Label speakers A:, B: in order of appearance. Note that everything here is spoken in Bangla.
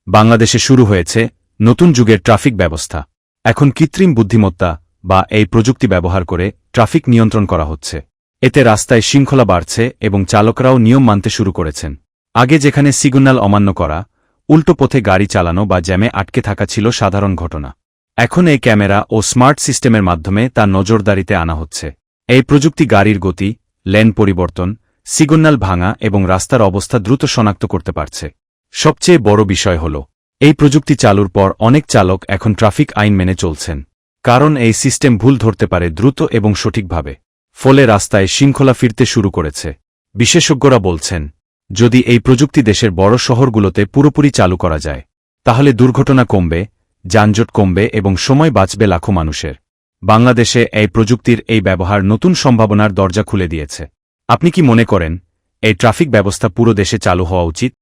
A: বাংলাদেশে শুরু হয়েছে নতুন যুগের ট্রাফিক ব্যবস্থা। এখন কৃত্রিম বুদ্ধিমত্তা বা এই প্রযুক্তি ব্যবহার করে ট্রাফিক নিয়ন্ত্রণ করা হচ্ছে। এতে রাস্তায় শৃঙ্খলা বাড়ছে এবং চালকরাও নিয়ম মানতে শুরু করেছেন। আগে যেখানে সিগন্যাল অমান্য করা, উল্টো পথে গাড়ি চালানো বা জ্যামে আটকে থাকা ছিল সাধারণ ঘটনা, এখন এই ক্যামেরা ও স্মার্ট সিস্টেমের মাধ্যমে তা নজরদারিতে আনা হচ্ছে। এই প্রযুক্তি গাড়ির গতি, লেন পরিবর্তন, সিগন্যাল ভাঙা এবং রাস্তার অবস্থা দ্রুত শনাক্ত করতে পারছে। সবচেয়ে বড় বিষয় হল, এই প্রযুক্তি চালুর পর অনেক চালক এখন ট্রাফিক আইন মেনে চলছেন, কারণ এই সিস্টেম ভুল ধরতে পারে দ্রুত এবং সঠিকভাবে। ফলে রাস্তায় শৃঙ্খলা ফিরতে শুরু করেছে। বিশেষজ্ঞরা বলছেন, যদি এই প্রযুক্তি দেশের বড় শহরগুলোতে পুরোপুরি চালু করা যায়, তাহলে দুর্ঘটনা কমবে, যানজট কমবে এবং সময় বাঁচবে লাখো মানুষের। বাংলাদেশে এই প্রযুক্তির এই ব্যবহার নতুন সম্ভাবনার দরজা খুলে দিয়েছে। আপনি কি মনে করেন এই ট্রাফিক ব্যবস্থা পুরো দেশে চালু হওয়া উচিত?